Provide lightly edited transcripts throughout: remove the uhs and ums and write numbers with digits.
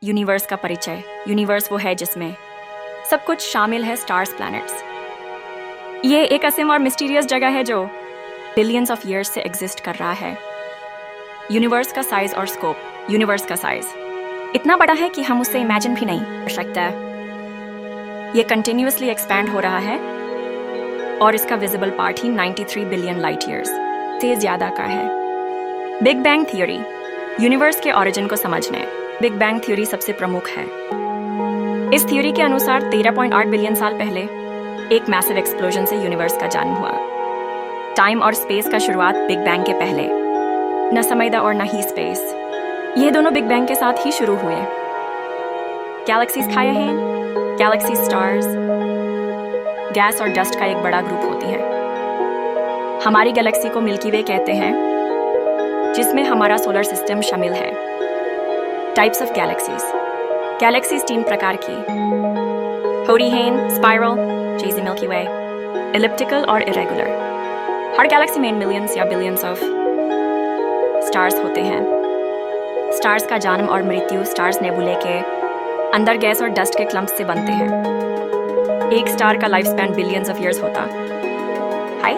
Universe का परिचय। Universe वो है जिसमें सब कुछ शामिल है, स्टार्स, प्लैनेट्स। ये एक असीम और मिस्टीरियस जगह है जो बिलियंस ऑफ ईयर्स से एग्जिस्ट कर रहा है। यूनिवर्स का साइज और स्कोप। यूनिवर्स का साइज इतना बड़ा है कि हम उससे इमेजिन भी नहीं कर सकते। ये कंटिन्यूअसली एक्सपैंड हो रहा है और इसका विजिबल पार्ट ही 93 बिलियन लाइट ईयर्स से ज़्यादा का है। Big bang theory. यूनिवर्स के ओरिजिन को समझने बिग बैंग थ्योरी सबसे प्रमुख है। इस थ्योरी के अनुसार 13.8 बिलियन साल पहले एक मैसिव एक्सप्लोजन से यूनिवर्स का जन्म हुआ। टाइम और स्पेस का शुरुआत बिग बैंग के पहले, न समय और न ही स्पेस, ये दोनों बिग बैंग के साथ ही शुरू हुए। गैलेक्सीज खाए हैं। गैलेक्सी स्टार्स गैस और डस्ट का एक बड़ा ग्रुप होती है। हमारी गैलेक्सी को मिल्की वे कहते हैं, जिसमें हमारा सोलर सिस्टम शामिल है। टाइप्स ऑफ गैलेक्सीज 3 प्रकार की: होरीहेन, स्पाइरल जैसे मिल्की वे, एलिप्टिकल और इरेगुलर। हर गैलेक्सी में मिलियंस या बिलियंस ऑफ स्टार्स होते हैं। स्टार्स का जन्म और मृत्यु स्टार्स नेबुले के अंदर गैस और डस्ट के क्लम्प्स से बनते हैं। एक स्टार का life span billions of years होता है,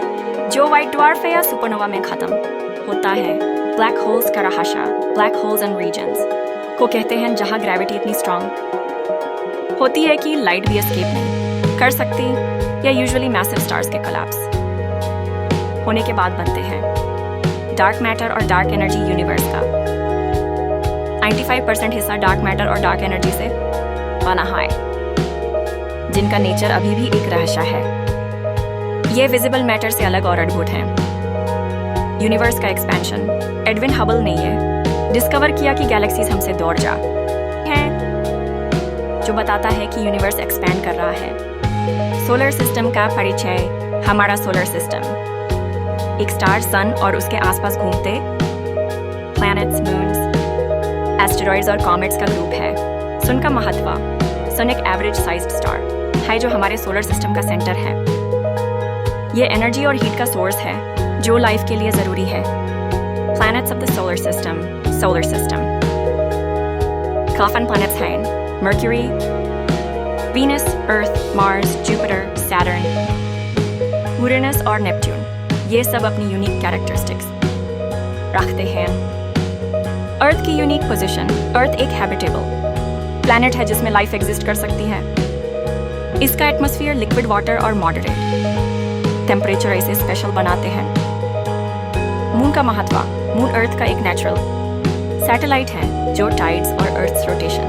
जो व्हाइट ड्वार्फ या सुपरनोवा में खत्म होता है। ब्लैक होल्स का रहस्य। ब्लैक होल्स एंड रीजन्स को कहते हैं जहां ग्रेविटी इतनी स्ट्रांग होती है कि लाइट भी एस्केप नहीं कर सकती, या यूजुअली मैसिव स्टार्स के कोलैप्स होने के बाद बनते हैं। डार्क मैटर और डार्क एनर्जी। यूनिवर्स का 95% हिस्सा डार्क मैटर और डार्क एनर्जी से बना है, जिनका नेचर अभी भी एक रहस्य है। ये विजिबल मैटर से अलग और अद्भुत है। यूनिवर्स का एक्सपेंशन। एडविन हबल ने ये डिस्कवर किया कि गैलेक्सीज हमसे दूर जा हैं, जो बताता है कि यूनिवर्स एक्सपैंड कर रहा है। सोलर सिस्टम का परिचय। हमारा सोलर सिस्टम एक स्टार, सन और उसके आसपास घूमते प्लैनेट्स, मून्स, एस्टेरॉइड्स और कॉमेट्स का ग्रुप है। सन का महत्व। सन एक एवरेज साइज्ड स्टार है जो हमारे सोलर सिस्टम का सेंटर है। ये एनर्जी और हीट का सोर्स है जो लाइफ के लिए ज़रूरी है। Planets of the solar system. Coffin planets हैं मर्क्यूरी, वीनस, अर्थ, मार्स, जुपिटर, सैटर्न, यूरेनस और नेपट्यून। ये सब अपनी यूनिक कैरेक्टरिस्टिक्स रखते हैं। अर्थ की यूनिक पोजीशन। अर्थ एक हैबिटेबल प्लैनेट है जिसमें लाइफ एग्जिस्ट कर सकती है। इसका एटमॉस्फेयर लिक्विड वाटर और मॉडरेट टेम्परेचर इसे स्पेशल बनाते हैं। मून का महत्व। मून अर्थ का एक नेचुरल सैटेलाइट है जो टाइड्स और अर्थ्स रोटेशन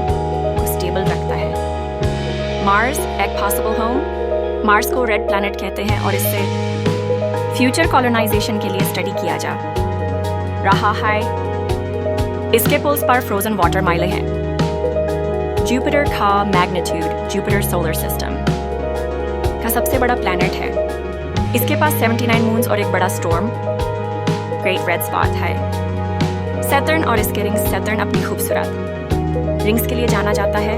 को स्टेबल रखता है। मार्स एक पॉसिबल होम। मार्स को रेड प्लैनेट कहते हैं और इससे फ्यूचर कॉलोनाइजेशन के लिए स्टडी किया जा रहा है। इसके पोल्स पर फ्रोजन वाटर माइले हैं। जुपिटर का मैग्नीट्यूड। जुपिटर सोलर सिस्टम का सबसे बड़ा प्लैनेट है। इसके पास 79 मून्स और एक बड़ा स्टॉर्म ग्रेट रेड स्पॉट है। सैटर्न और इसके रिंग्स। सैटर्न अपनी खूबसूरत रिंग्स के लिए जाना जाता है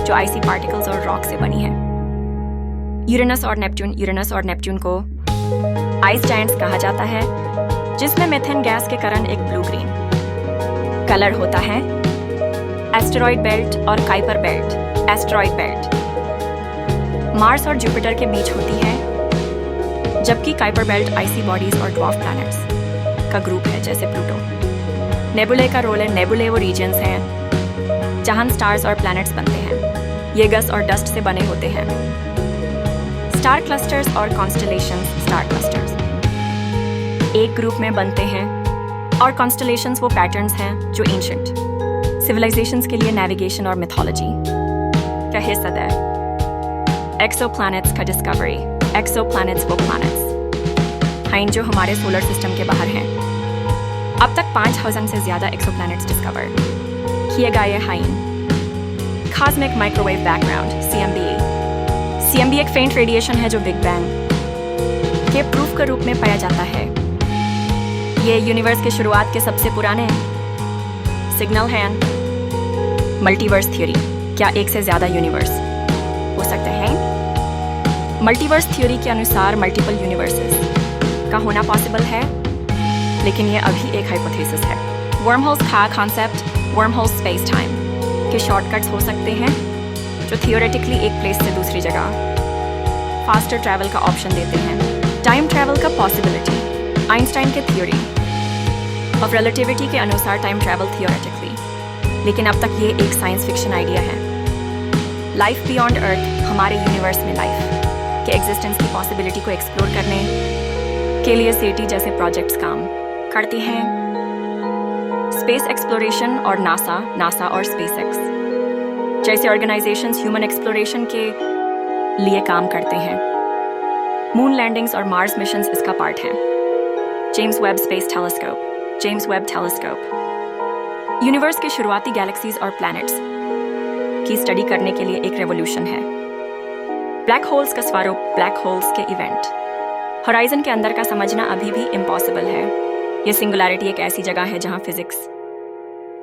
जो आइसी पार्टिकल्स और रॉक से बनी है। यूरेनस और नेपट्यून। यूरेनस और नेपट्यून को आइस जायंट्स कहा जाता है, जिसमें मेथेन गैस के कारण एक ब्लू ग्रीन कलर होता है। एस्टेरॉइड बेल्ट और Kuiper belt. Asteroid belt Mars और जुपिटर के बीच होती है, जबकि काइपर बेल्ट आइसी बॉडीज और ड्वार्फ प्लैनेट्स का ग्रुप है, जैसे प्लूटो। नेबुले का रोल है। नेबुले वो रीजन्स हैं जहां स्टार्स और प्लैनेट्स बनते हैं। ये गैस और डस्ट से बने होते हैं। स्टार क्लस्टर्स और कॉन्स्टलेशंस। स्टार क्लस्टर्स एक ग्रुप में बनते हैं और कॉन्स्टलेशंस वो पैटर्न्स हैं जो एंशिएंट सिविलाइजेशंस के लिए नेविगेशन और मिथोलॉजी का हिस्सा है। एक्सोप्लैनेट्स का डिस्कवरी। एक्सोप्लैनेट्स वो प्लैनेट्स हैं जो हमारे सोलर सिस्टम के बाहर हैं। अब तक 5000 से ज़्यादा एक्सोप्लैनेट्स डिस्कवर किए गए हैं। Cosmic microwave background. CMB एक फेंट रेडिएशन है जो बिग बैंग के प्रूफ के रूप में पाया जाता है। ये यूनिवर्स के शुरुआत के सबसे पुराने सिग्नल हैं। Multiverse theory. क्या एक से ज़्यादा यूनिवर्स हो सकते हैं? मल्टीवर्स थ्योरी के अनुसार मल्टीपल यूनिवर्सेस का होना पॉसिबल है, लेकिन ये अभी एक हाइपोथेसिस है। वर्महोल्स का कॉन्सेप्ट। वर्महोल स्पेस टाइम के शॉर्टकट्स हो सकते हैं जो थियोरेटिकली एक प्लेस से दूसरी जगह फास्टर ट्रैवल का ऑप्शन देते हैं। टाइम ट्रैवल का पॉसिबिलिटी। आइंस्टाइन के थ्योरी ऑफ रिलेटिविटी के अनुसार टाइम ट्रैवल थियोरेटिकली, लेकिन अब तक ये एक साइंस फिक्शन आइडिया है। लाइफ बियॉन्ड अर्थ, हमारे यूनिवर्स में लाइफ के एग्जिस्टेंस की पॉसिबिलिटी को एक्सप्लोर करने के लिए सेटी जैसे प्रोजेक्ट्स काम करते हैं। स्पेस एक्सप्लोरेशन और नासा और स्पेसएक्स जैसे ऑर्गेनाइजेशंस ह्यूमन एक्सप्लोरेशन के लिए काम करते हैं। मून लैंडिंग्स और मार्स मिशंस इसका पार्ट हैं। जेम्स वेब टेलीस्कोप यूनिवर्स के शुरुआती गैलेक्सीज और प्लैनेट्स की स्टडी करने के लिए एक रेवोल्यूशन है। ब्लैक होल्स का स्वरूप, ब्लैक होल्स के इवेंट, हॉराइजन के अंदर का समझना अभी भी इम्पॉसिबल है। यह सिंगुलैरिटी एक ऐसी जगह है जहां फिजिक्स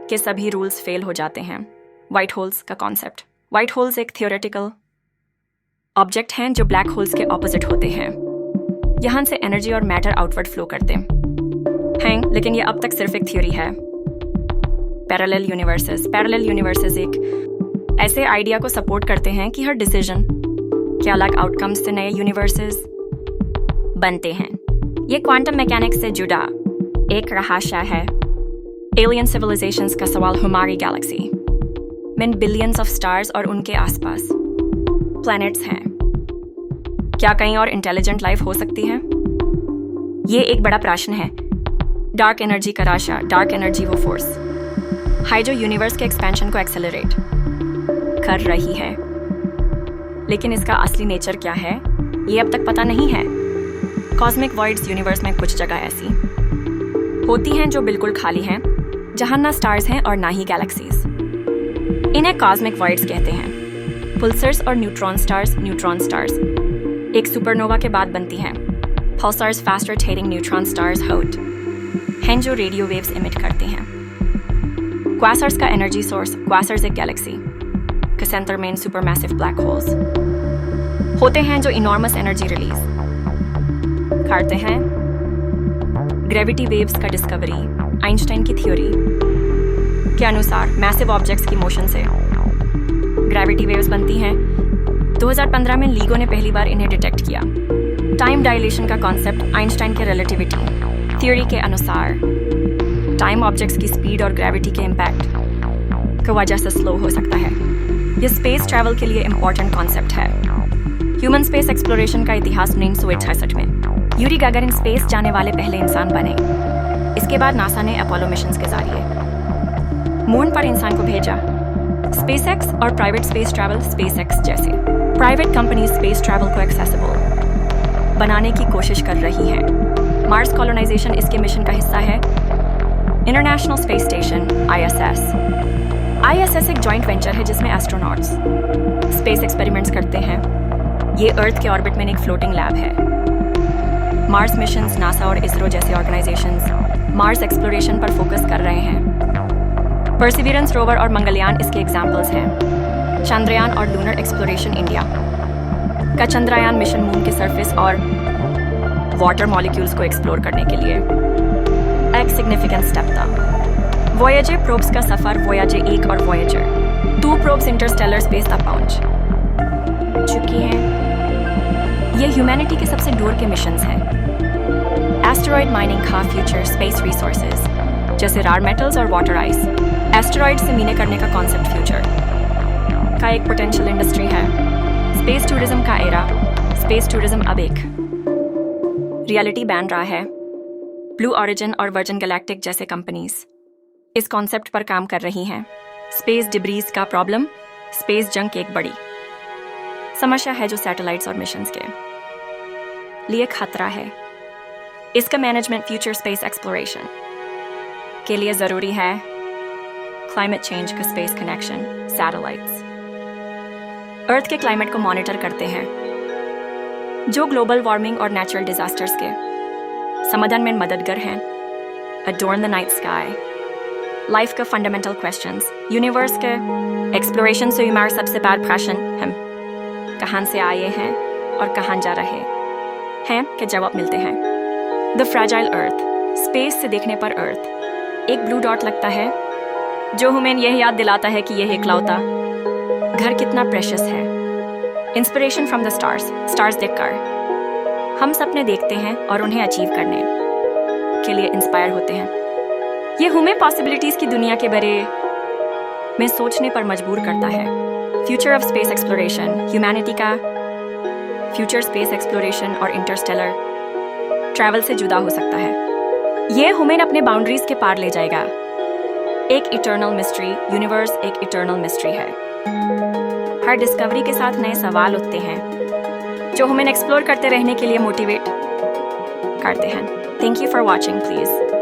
के सभी रूल्स फेल हो जाते हैं। व्हाइट होल्स का कॉन्सेप्ट। व्हाइट होल्स एक थियोरेटिकल ऑब्जेक्ट हैं जो ब्लैक होल्स के ऑपोजिट होते हैं। यहां से एनर्जी और मैटर आउटवर्ड फ्लो करते हैं, लेकिन यह अब तक सिर्फ एक थ्योरी है। पैरेलल यूनिवर्सेस एक ऐसे आइडिया को सपोर्ट करते हैं कि हर डिसीजन के अलग आउटकम्स से नए यूनिवर्सेस बनते हैं। ये क्वांटम मैकेनिक्स से जुड़ा एक रहस्य है। एलियन सिविलाइजेशंस का सवाल। हमारी गैलेक्सी में बिलियंस ऑफ स्टार्स और उनके आसपास प्लैनेट्स हैं। क्या कहीं और इंटेलिजेंट लाइफ हो सकती है? ये एक बड़ा प्रश्न है। डार्क एनर्जी का राशा। डार्क एनर्जी वो फोर्स है जो यूनिवर्स के एक्सपेंशन को एक्सेलरेट कर रही है, लेकिन इसका असली नेचर क्या है ये अब तक पता नहीं है। कॉस्मिक वॉइड्स यूनिवर्स में कुछ जगह ऐसी होती हैं जो बिल्कुल खाली हैं, जहां ना स्टार्स हैं और ना ही गैलेक्सीज। इन्हें कॉस्मिक वॉइड्स कहते हैं। पुल्सर्स और न्यूट्रॉन स्टार्स एक सुपरनोवा के बाद बनती हैं। पल्सार्स फास्ट रोटेटिंग न्यूट्रॉन स्टार्स होट हैं जो रेडियो वेव्स इमिट करते हैं। क्वासर्स का एनर्जी सोर्स। क्वासर्स एक गैलेक्सी के सेंटर में सुपरमैसिव ब्लैक होल्स होते हैं जो इनॉर्मस एनर्जी रिलीज करते हैं। ग्रेविटी वेव्स का डिस्कवरी। आइंस्टाइन की थ्योरी के अनुसार मैसिव ऑब्जेक्ट्स की मोशन से ग्रेविटी वेव्स बनती हैं। 2015 में लीगो ने पहली बार इन्हें डिटेक्ट किया। टाइम डायलेशन का कॉन्सेप्ट। आइंस्टाइन के रिलेटिविटी थ्योरी के अनुसार टाइम ऑब्जेक्ट्स की स्पीड और ग्रेविटी के इम्पैक्ट की वजह से स्लो हो सकता है। यह स्पेस ट्रैवल के लिए इंपॉर्टेंट कॉन्सेप्ट है। ह्यूमन स्पेस एक्सप्लोरेशन का इतिहास 1966 में यूरी गागारिन स्पेस जाने वाले पहले इंसान बने। इसके बाद नासा ने अपोलो मिशंस के जरिए मून पर इंसान को भेजा। स्पेसएक्स और प्राइवेट स्पेस ट्रैवल। स्पेसएक्स जैसे प्राइवेट कंपनी स्पेस ट्रैवल को एक्सेसिबल बनाने की कोशिश कर रही हैं। मार्स कॉलोनाइजेशन इसके मिशन का हिस्सा है। इंटरनेशनल स्पेस स्टेशन ISS एक जॉइंट वेंचर है जिसमें एस्ट्रोनॉट्स स्पेस एक्सपेरिमेंट्स करते हैं। ये अर्थ के ऑर्बिट में एक फ्लोटिंग लैब है। Mars missions. नासा और इसरो जैसे ऑर्गेनाइजेशंस मार्स एक्सप्लोरेशन पर फोकस कर रहे हैं। परसिवियरेंस रोवर और मंगलयान इसके एग्जाम्पल्स हैं। चंद्रयान और लूनर एक्सप्लोरेशन। इंडिया का चंद्रयान मिशन मून के सरफेस और वाटर मॉलिक्यूल्स को एक्सप्लोर करने के लिए एक सिग्निफिकेंट स्टेप था। वॉयेजर प्रोब्स का सफर। वॉयेजर 1 और वॉयेजर 2 प्रोब्स इंटरस्टेलर स्पेस तक पहुंच चुकी हैं। ये ह्यूमैनिटी के सबसे दूर के मिशंस हैं। एस्टेरॉयड माइनिंग का फ्यूचर। स्पेस रिसोर्सेज जैसे रार मेटल्स और वाटर आइस। एस्टेरॉयड से मीने करने का कॉन्सेप्ट फ्यूचर का एक पोटेंशियल इंडस्ट्री है। स्पेस टूरिज्म का एरा। स्पेस टूरिज्म अब एक रियलिटी बन रहा है। ब्लू ऑरिजिन और वर्जिन गैलेक्टिक जैसे कंपनीज इस कॉन्सेप्ट पर काम कर रही हैं। स्पेस डिब्रीज का प्रॉब्लम। स्पेस जंक एक बड़ी समस्या है जो सैटेलाइट्स और मिशंस के लिए खतरा है। इसका मैनेजमेंट फ्यूचर स्पेस एक्सप्लोरेशन के लिए जरूरी है। क्लाइमेट चेंज का स्पेस कनेक्शन। सैटेलाइट्स अर्थ के क्लाइमेट को मॉनिटर करते हैं जो ग्लोबल वार्मिंग और नेचुरल डिजास्टर्स के समाधान में मददगार हैं। अडोर्न द नाइट स्काई। लाइफ का फंडामेंटल क्वेश्चंस। यूनिवर्स के एक्सप्लोरेशन से हमारा सबसे बड़ा प्रश्न हम कहाँ से आए हैं और कहाँ जा रहे हैं के जवाब मिलते हैं। The fragile earth. स्पेस से देखने पर अर्थ एक ब्लू डॉट लगता है, जो हमें यह याद दिलाता है कि यह इकलौता घर कितना प्रेशियस है। इंस्पिरेशन फ्रॉम द स्टार्स देखकर हम सपने देखते हैं और उन्हें अचीव करने के लिए इंस्पायर होते हैं। ये हमें पॉसिबिलिटीज की दुनिया के बारे में सोचने पर मजबूर करता है। Future of space exploration, humanity का फ्यूचर स्पेस एक्सप्लोरेशन और इंटरस्टेलर ट्रैवल से जुदा हो सकता है। ये हमें अपने बाउंड्रीज के पार ले जाएगा। एक इटर्नल मिस्ट्री, यूनिवर्स एक इटर्नल मिस्ट्री है। हर डिस्कवरी के साथ नए सवाल उठते हैं जो हमें एक्सप्लोर करते रहने के लिए मोटिवेट करते हैं। Thank you for watching please.